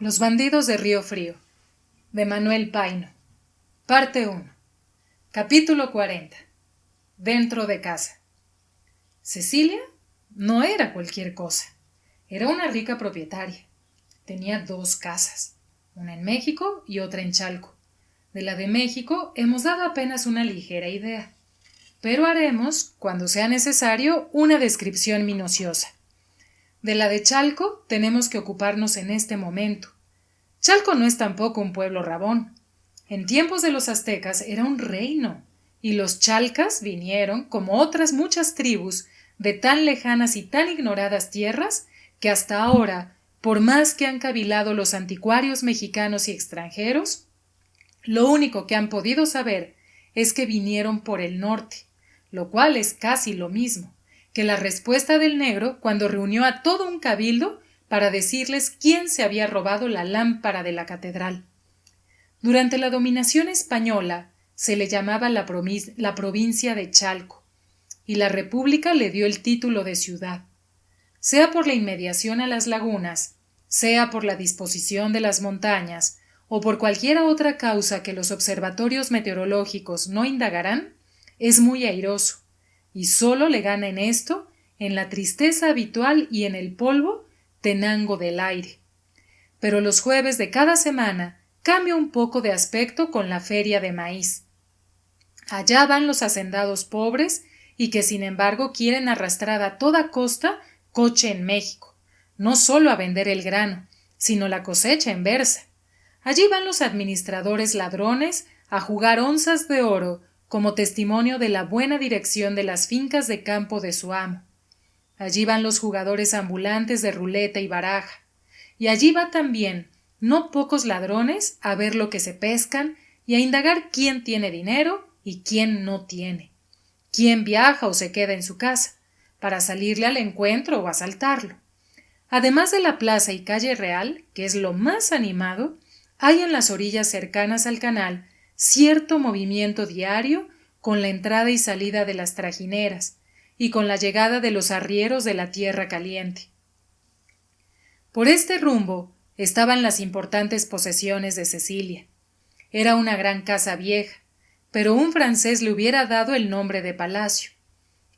Los bandidos de Río Frío, de Manuel Paino. Parte 1. Capítulo 40. Dentro de casa. Cecilia no era cualquier cosa. Era una rica propietaria. Tenía 2 casas, una en México y otra en Chalco. De la de México hemos dado apenas una ligera idea, pero haremos, cuando sea necesario, una descripción minuciosa. De la de Chalco tenemos que ocuparnos en este momento. Chalco no es tampoco un pueblo rabón. En tiempos de los aztecas era un reino, y los chalcas vinieron, como otras muchas tribus, de tan lejanas y tan ignoradas tierras, que hasta ahora, por más que han cavilado los anticuarios mexicanos y extranjeros, lo único que han podido saber es que vinieron por el norte, lo cual es casi lo mismo que la respuesta del negro cuando reunió a todo un cabildo para decirles quién se había robado la lámpara de la catedral. Durante la dominación española se le llamaba la provincia de Chalco, y la República le dio el título de ciudad. Sea por la inmediación a las lagunas, sea por la disposición de las montañas, o por cualquiera otra causa que los observatorios meteorológicos no indagarán, es muy airoso, y sólo le gana en esto, en la tristeza habitual y en el polvo, Tenango del aire. Pero los jueves de cada semana cambia un poco de aspecto con la feria de maíz. Allá van los hacendados pobres y que sin embargo quieren arrastrar a toda costa coche en México, no solo a vender el grano, sino la cosecha en versa. Allí van los administradores ladrones a jugar onzas de oro como testimonio de la buena dirección de las fincas de campo de su amo. Allí van los jugadores ambulantes de ruleta y baraja, y allí va también no pocos ladrones a ver lo que se pescan y a indagar quién tiene dinero y quién no tiene, quién viaja o se queda en su casa, para salirle al encuentro o asaltarlo. Además de la plaza y calle real, que es lo más animado, hay en las orillas cercanas al canal cierto movimiento diario con la entrada y salida de las trajineras y con la llegada de los arrieros de la tierra caliente. Por este rumbo estaban las importantes posesiones de Cecilia. Era una gran casa vieja, pero un francés le hubiera dado el nombre de palacio.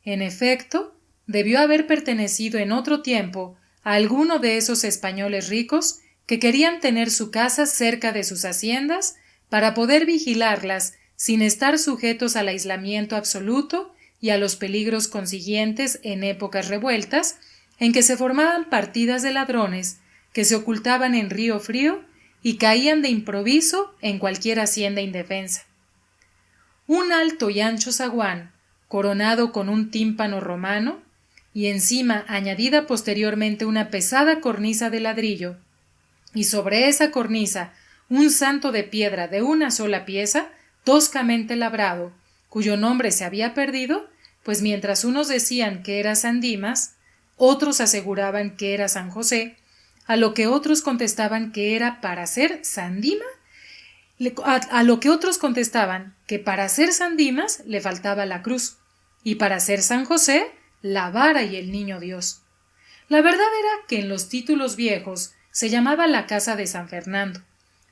En efecto, debió haber pertenecido en otro tiempo a alguno de esos españoles ricos que querían tener su casa cerca de sus haciendas para poder vigilarlas sin estar sujetos al aislamiento absoluto y a los peligros consiguientes en épocas revueltas en que se formaban partidas de ladrones que se ocultaban en Río Frío y caían de improviso en cualquier hacienda indefensa. Un alto y ancho zaguán, coronado con un tímpano romano, y encima añadida posteriormente una pesada cornisa de ladrillo, y sobre esa cornisa un santo de piedra de una sola pieza, toscamente labrado, cuyo nombre se había perdido, pues mientras unos decían que era San Dimas, otros aseguraban que era San José, a lo que otros contestaban que era para ser San Dimas, a lo que otros contestaban que para ser San Dimas le faltaba la cruz, y para ser San José la vara y el niño Dios. La verdad era que en los títulos viejos se llamaba la casa de San Fernando,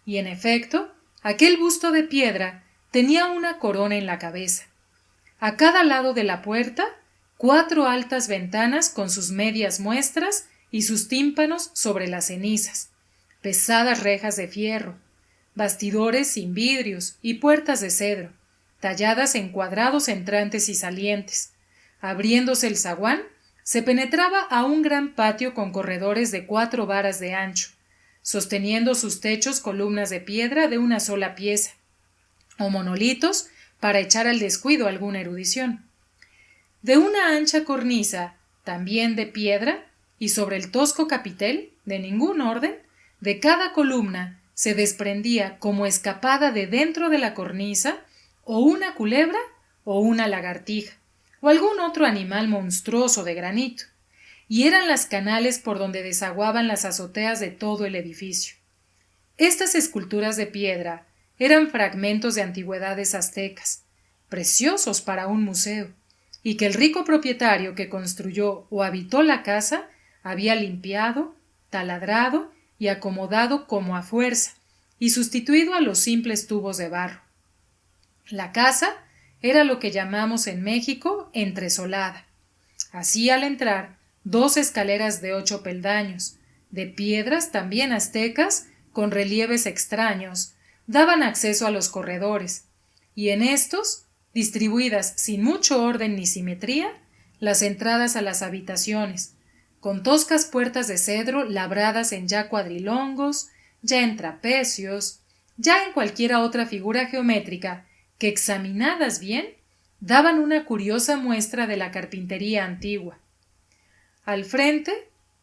y en efecto, aquel busto de piedra tenía una corona en la cabeza. A cada lado de la puerta, 4 altas ventanas con sus medias muestras y sus tímpanos sobre las cenizas, pesadas rejas de fierro, bastidores sin vidrios y puertas de cedro, talladas en cuadrados entrantes y salientes. Abriéndose el zaguán, se penetraba a un gran patio con corredores de 4 varas de ancho, sosteniendo sus techos columnas de piedra de una sola pieza, o monolitos para echar al descuido alguna erudición. De una ancha cornisa, también de piedra, y sobre el tosco capitel, de ningún orden, de cada columna se desprendía como escapada de dentro de la cornisa o una culebra o una lagartija, o algún otro animal monstruoso de granito, y eran las canales por donde desaguaban las azoteas de todo el edificio. Estas esculturas de piedra eran fragmentos de antigüedades aztecas, preciosos para un museo, y que el rico propietario que construyó o habitó la casa había limpiado, taladrado y acomodado como a fuerza, y sustituido a los simples tubos de barro. La casa era lo que llamamos en México entresolada. Así, al entrar, 2 escaleras de 8 peldaños, de piedras también aztecas, con relieves extraños, daban acceso a los corredores, y en estos, distribuidas sin mucho orden ni simetría, las entradas a las habitaciones, con toscas puertas de cedro labradas en ya cuadrilongos, ya en trapecios, ya en cualquiera otra figura geométrica que, examinadas bien, daban una curiosa muestra de la carpintería antigua. Al frente,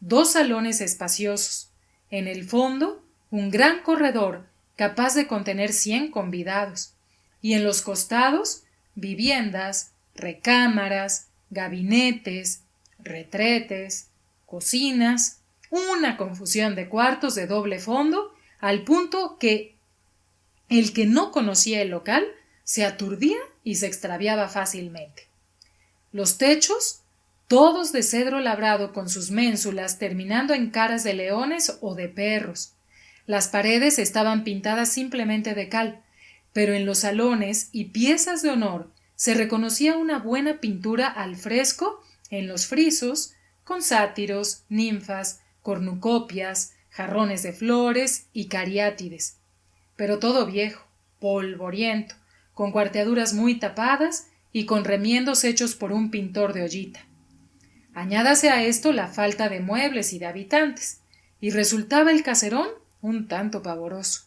2 salones espaciosos, en el fondo, un gran corredor capaz de contener 100 convidados, y en los costados, viviendas, recámaras, gabinetes, retretes, cocinas, una confusión de cuartos de doble fondo, al punto que el que no conocía el local se aturdía y se extraviaba fácilmente. Los techos, todos de cedro labrado con sus ménsulas terminando en caras de leones o de perros. Las paredes estaban pintadas simplemente de cal, pero en los salones y piezas de honor se reconocía una buena pintura al fresco en los frisos, con sátiros, ninfas, cornucopias, jarrones de flores y cariátides. Pero todo viejo, polvoriento, con cuarteaduras muy tapadas y con remiendos hechos por un pintor de ollita. Añádase a esto la falta de muebles y de habitantes, y resultaba el caserón un tanto pavoroso.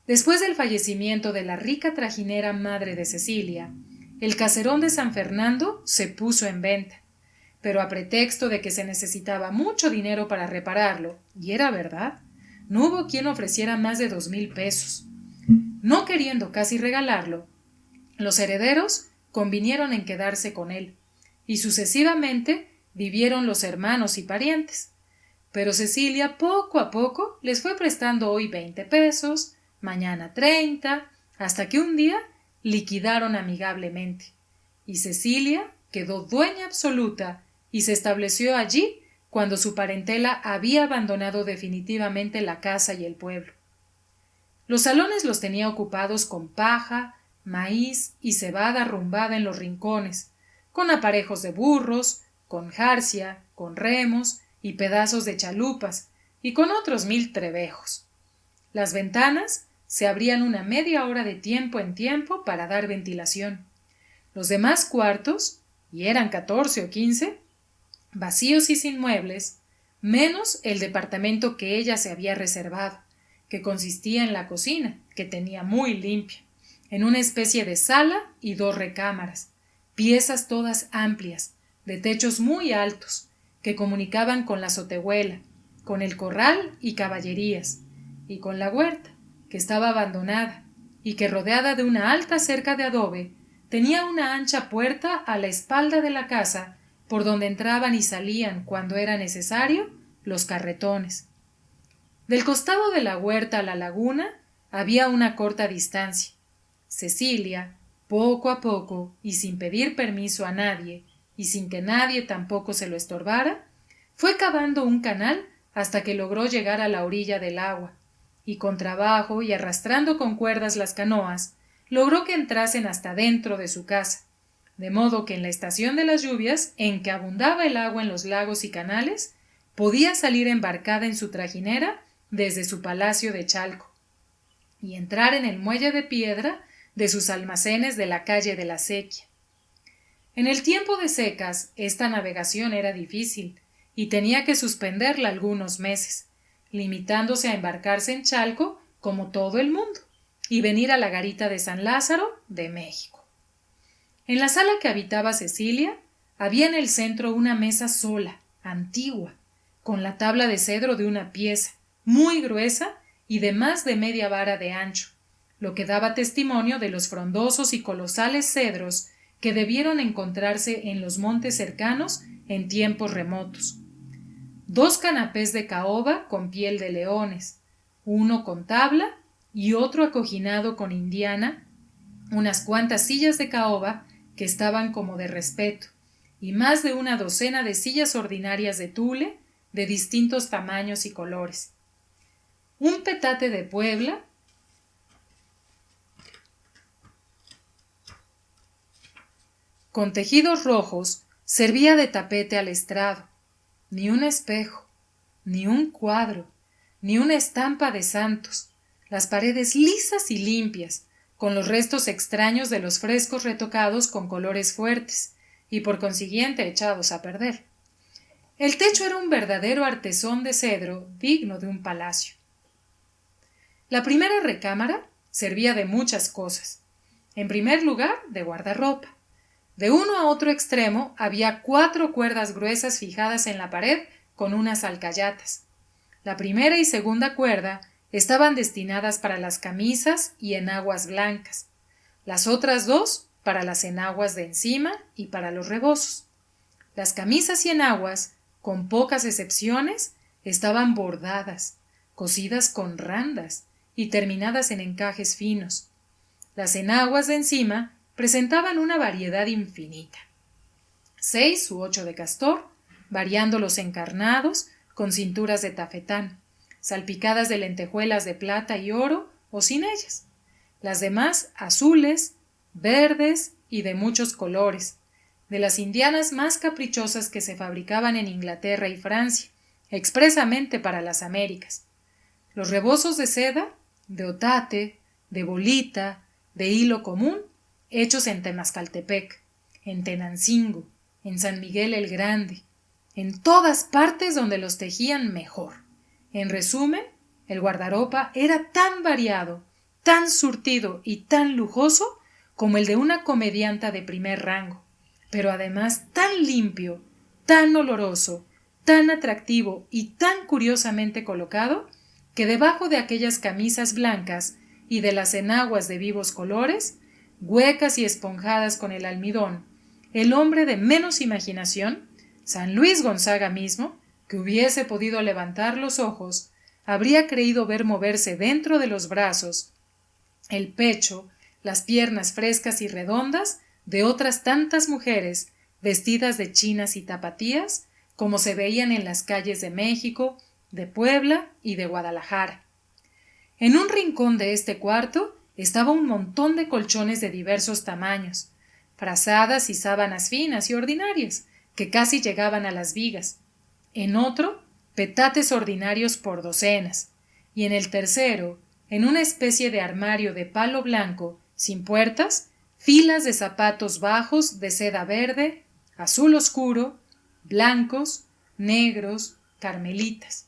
Después del fallecimiento de la rica trajinera madre de Cecilia, el caserón de San Fernando se puso en venta, pero a pretexto de que se necesitaba mucho dinero para repararlo, y era verdad, no hubo quien ofreciera más de 2,000 pesos. No queriendo casi regalarlo, los herederos convinieron en quedarse con él, y sucesivamente vivieron los hermanos y parientes. Pero Cecilia poco a poco les fue prestando hoy 20 pesos, mañana 30, hasta que un día liquidaron amigablemente, y Cecilia quedó dueña absoluta y se estableció allí cuando su parentela había abandonado definitivamente la casa y el pueblo. Los salones los tenía ocupados con paja, maíz y cebada arrumbada en los rincones, con aparejos de burros, con jarcia, con remos y pedazos de chalupas, y con otros 1000 trebejos. Las ventanas se abrían una media hora de tiempo en tiempo para dar ventilación. Los demás cuartos, y eran 14 o 15, vacíos y sin muebles, menos el departamento que ella se había reservado, que consistía en la cocina, que tenía muy limpia, en una especie de sala y 2 recámaras, piezas todas amplias, de techos muy altos, que comunicaban con la azotehuela, con el corral y caballerías, y con la huerta, que estaba abandonada, y que, rodeada de una alta cerca de adobe, tenía una ancha puerta a la espalda de la casa, por donde entraban y salían, cuando era necesario, los carretones. Del costado de la huerta a la laguna había una corta distancia. Cecilia, poco a poco, y sin pedir permiso a nadie, y sin que nadie tampoco se lo estorbara, fue cavando un canal hasta que logró llegar a la orilla del agua, y con trabajo y arrastrando con cuerdas las canoas, logró que entrasen hasta dentro de su casa, de modo que en la estación de las lluvias, en que abundaba el agua en los lagos y canales, podía salir embarcada en su trajinera desde su palacio de Chalco, y entrar en el muelle de piedra de sus almacenes de la calle de la Acequia. En el tiempo de secas, esta navegación era difícil, y tenía que suspenderla algunos meses, limitándose a embarcarse en Chalco como todo el mundo, y venir a la garita de San Lázaro de México. En la sala que habitaba Cecilia, había en el centro una mesa sola, antigua, con la tabla de cedro de una pieza, muy gruesa y de más de media vara de ancho, lo que daba testimonio de los frondosos y colosales cedros que debieron encontrarse en los montes cercanos en tiempos remotos. 2 canapés de caoba con piel de leones, uno con tabla y otro acoginado con indiana, unas cuantas sillas de caoba que estaban como de respeto, y más de una docena de sillas ordinarias de tule de distintos tamaños y colores. Un petate de Puebla con tejidos rojos servía de tapete al estrado. Ni un espejo, ni un cuadro, ni una estampa de santos. Las paredes lisas y limpias, con los restos extraños de los frescos retocados con colores fuertes y por consiguiente echados a perder. El techo era un verdadero artesón de cedro digno de un palacio. La primera recámara servía de muchas cosas. En primer lugar, de guardarropa. De uno a otro extremo había 4 cuerdas gruesas fijadas en la pared con unas alcayatas. La primera y segunda cuerda estaban destinadas para las camisas y enaguas blancas, las otras 2 para las enaguas de encima y para los rebozos. Las camisas y enaguas, con pocas excepciones, estaban bordadas, cosidas con randas y terminadas en encajes finos. Las enaguas de encima presentaban una variedad infinita. 6 u 8 de castor, variando los encarnados con cinturas de tafetán, salpicadas de lentejuelas de plata y oro o sin ellas. Las demás azules, verdes y de muchos colores, de las indianas más caprichosas que se fabricaban en Inglaterra y Francia, expresamente para las Américas. Los rebozos de seda, de otate, de bolita, de hilo común, hechos en Temascaltepec, en Tenancingo, en San Miguel el Grande, en todas partes donde los tejían mejor. En resumen, el guardarropa era tan variado, tan surtido y tan lujoso como el de una comedianta de primer rango, pero además tan limpio, tan oloroso, tan atractivo y tan curiosamente colocado, que debajo de aquellas camisas blancas y de las enaguas de vivos colores, huecas y esponjadas con el almidón, el hombre de menos imaginación, San Luis Gonzaga mismo, que hubiese podido levantar los ojos, habría creído ver moverse dentro de los brazos, el pecho, las piernas frescas y redondas de otras tantas mujeres vestidas de chinas y tapatías, como se veían en las calles de México, de Puebla y de Guadalajara. En un rincón de este cuarto estaba un montón de colchones de diversos tamaños, frazadas y sábanas finas y ordinarias, que casi llegaban a las vigas. En otro, petates ordinarios por docenas, y en el tercero, en una especie de armario de palo blanco, sin puertas, filas de zapatos bajos de seda verde, azul oscuro, blancos, negros, carmelitas.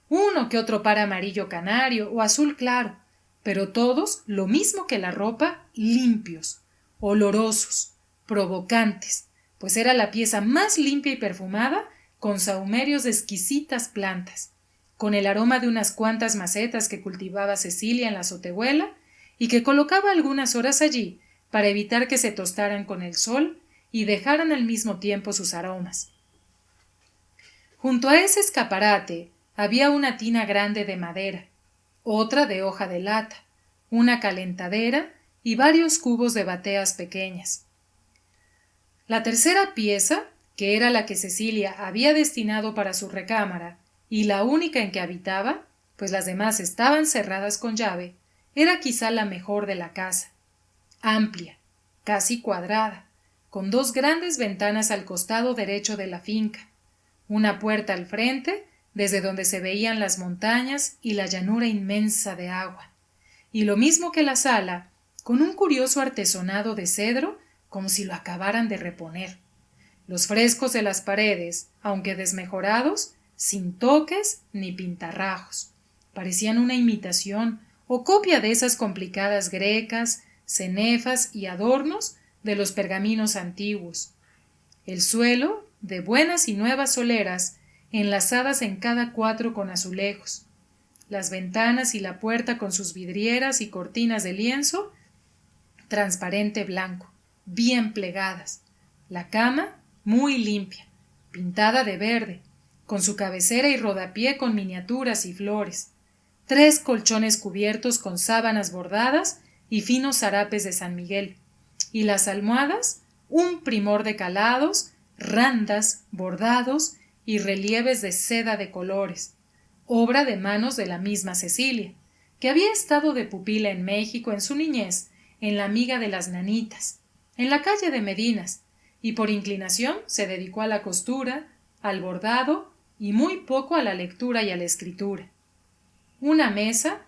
Uno que otro par amarillo canario o azul claro, pero todos, lo mismo que la ropa, limpios, olorosos, provocantes, pues era la pieza más limpia y perfumada, con sahumerios de exquisitas plantas, con el aroma de unas cuantas macetas que cultivaba Cecilia en la azotehuela y que colocaba algunas horas allí para evitar que se tostaran con el sol y dejaran al mismo tiempo sus aromas. Junto a ese escaparate había una tina grande de madera, otra de hoja de lata, una calentadera y varios cubos de bateas pequeñas. La tercera pieza, que era la que Cecilia había destinado para su recámara y la única en que habitaba, pues las demás estaban cerradas con llave, era quizá la mejor de la casa. Amplia, casi cuadrada, con 2 grandes ventanas al costado derecho de la finca, una puerta al frente, desde donde se veían las montañas y la llanura inmensa de agua, y lo mismo que la sala, con un curioso artesonado de cedro, como si lo acabaran de reponer. Los frescos de las paredes, aunque desmejorados, sin toques ni pintarrajos, parecían una imitación o copia de esas complicadas grecas, cenefas y adornos de los pergaminos antiguos. El suelo, de buenas y nuevas soleras, enlazadas en cada 4 con azulejos. Las ventanas y la puerta con sus vidrieras y cortinas de lienzo transparente blanco, bien plegadas. La cama muy limpia, pintada de verde, con su cabecera y rodapié con miniaturas y flores. 3 colchones cubiertos con sábanas bordadas y finos zarapes de San Miguel. Y las almohadas, un primor de calados, randas, bordados y relieves de seda de colores. obra de manos de la misma Cecilia, que había estado de pupila en México en su niñez, en la amiga de las Nanitas, en la calle de Medinas, y por inclinación se dedicó a la costura, al bordado y muy poco a la lectura y a la escritura. Una mesa,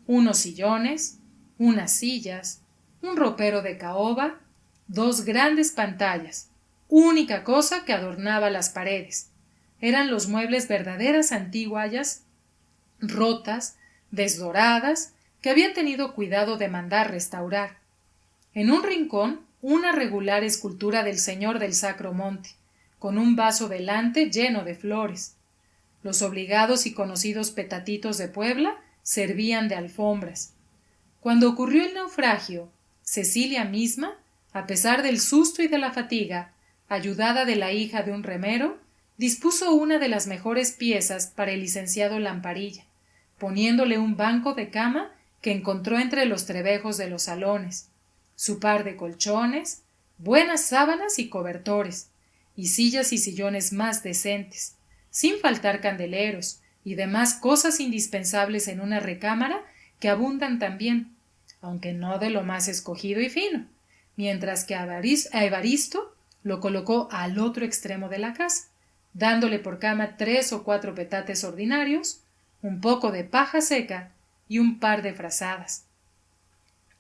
unos sillones, unas sillas, un ropero de caoba, 2 grandes pantallas, única cosa que adornaba las paredes. Eran los muebles verdaderas antiguallas, rotas, desdoradas, que había tenido cuidado de mandar restaurar. En un rincón, una regular escultura del Señor del Sacro Monte, con un vaso delante lleno de flores. Los obligados y conocidos petatitos de Puebla servían de alfombras. Cuando ocurrió el naufragio, Cecilia misma, a pesar del susto y de la fatiga, ayudada de la hija de un remero, dispuso una de las mejores piezas para el licenciado Lamparilla, poniéndole un banco de cama que encontró entre los trebejos de los salones, su par de colchones, buenas sábanas y cobertores, y sillas y sillones más decentes, sin faltar candeleros y demás cosas indispensables en una recámara que abundan también, aunque no de lo más escogido y fino, mientras que a Evaristo lo colocó al otro extremo de la casa, dándole por cama 3 o 4 petates ordinarios, un poco de paja seca y un par de frazadas.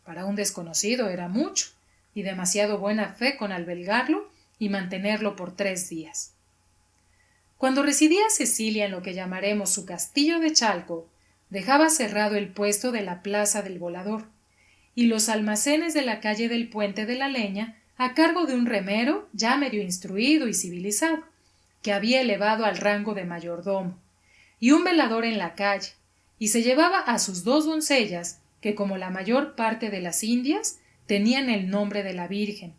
Para un desconocido era mucho, y demasiado buena fe con albergarlo y mantenerlo por 3 días. Cuando residía Cecilia en lo que llamaremos su castillo de Chalco, dejaba cerrado el puesto de la plaza del Volador y los almacenes de la calle del Puente de la Leña a cargo de un remero ya medio instruido y civilizado, que había elevado al rango de mayordomo, y un velador en la calle, y se llevaba a sus 2 doncellas, que como la mayor parte de las indias tenían el nombre de la Virgen,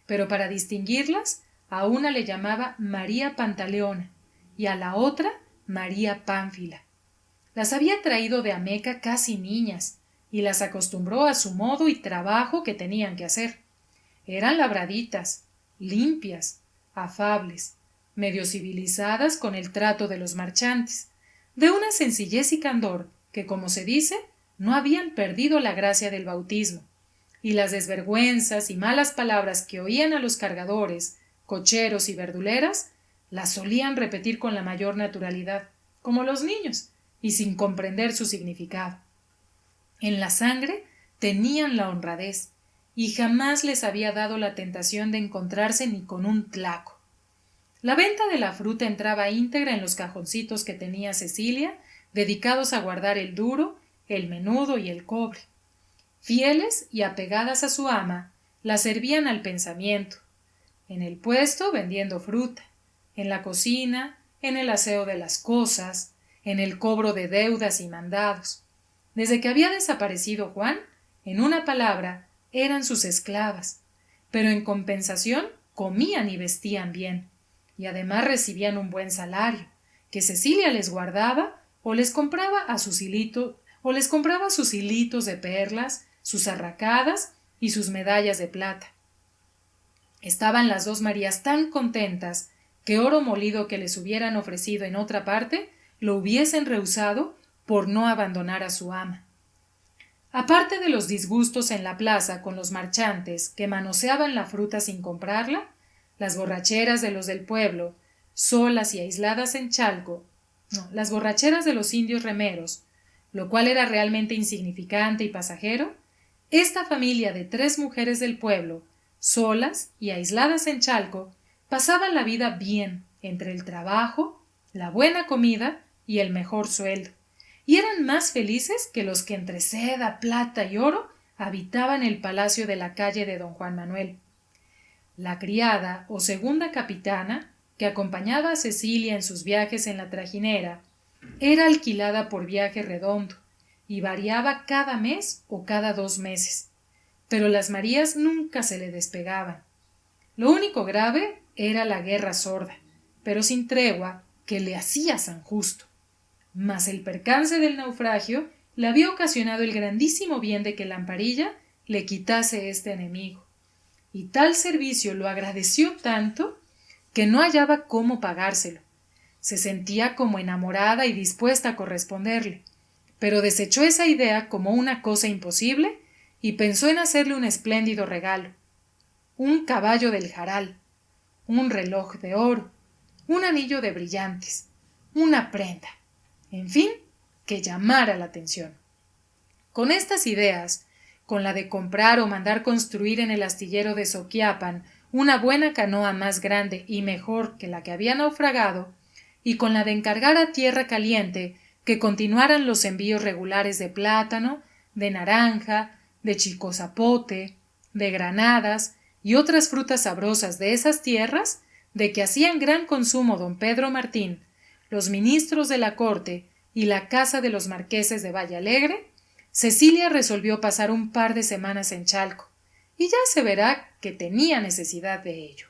pero para distinguirlas a una le llamaba María Pantaleona y a la otra María Pánfila. Las había traído de Ameca casi niñas y las acostumbró a su modo y trabajo que tenían que hacer. Eran labraditas, limpias, afables, medio civilizadas con el trato de los marchantes, de una sencillez y candor que, como se dice, no habían perdido la gracia del bautismo, y las desvergüenzas y malas palabras que oían a los cargadores, cocheros y verduleras, las solían repetir con la mayor naturalidad, como los niños, y sin comprender su significado. En la sangre tenían la honradez, y jamás les había dado la tentación de encontrarse ni con un tlaco. La venta de la fruta entraba íntegra en los cajoncitos que tenía Cecilia, dedicados a guardar el duro, el menudo y el cobre. Fieles y apegadas a su ama, la servían al pensamiento, en el puesto vendiendo fruta, en la cocina, en el aseo de las cosas, en el cobro de deudas y mandados. Desde que había desaparecido Juan, en una palabra, eran sus esclavas, pero en compensación comían y vestían bien, y además recibían un buen salario, que Cecilia les guardaba o les compraba sus hilitos de perlas, sus arracadas y sus medallas de plata. Estaban las 2 Marías tan contentas que oro molido que les hubieran ofrecido en otra parte lo hubiesen rehusado por no abandonar a su ama. Aparte de los disgustos en la plaza con los marchantes que manoseaban la fruta sin comprarla, las borracheras de los del pueblo, solas y aisladas en Chalco, las borracheras de los indios remeros, lo cual era realmente insignificante y pasajero, esta familia de 3 mujeres del pueblo, solas y aisladas en Chalco, pasaban la vida bien entre el trabajo, la buena comida y el mejor sueldo, y eran más felices que los que entre seda, plata y oro habitaban el palacio de la calle de don Juan Manuel. La criada o segunda capitana, que acompañaba a Cecilia en sus viajes en la trajinera, era alquilada por viaje redondo y variaba cada mes o cada 2 meses, pero las Marías nunca se le despegaban. Lo único grave era la guerra sorda, pero sin tregua, que le hacía San Justo. Mas el percance del naufragio le había ocasionado el grandísimo bien de que Lamparilla le quitase este enemigo, y tal servicio lo agradeció tanto que no hallaba cómo pagárselo, Se sentía como enamorada y dispuesta a corresponderle, pero desechó esa idea como una cosa imposible y pensó en hacerle un espléndido regalo: un caballo del jaral, un reloj de oro, un anillo de brillantes, una prenda, en fin, que llamara la atención. Con estas ideas, con la de comprar o mandar construir en el astillero de Soquiapan una buena canoa más grande y mejor que la que había naufragado, y con la de encargar a Tierra Caliente que continuaran los envíos regulares de plátano, de naranja, de chicozapote, de granadas y otras frutas sabrosas de esas tierras, de que hacían gran consumo don Pedro Martín, los ministros de la corte y la casa de los marqueses de Vallalegre, Cecilia resolvió pasar un par de semanas en Chalco, y ya se verá que tenía necesidad de ello.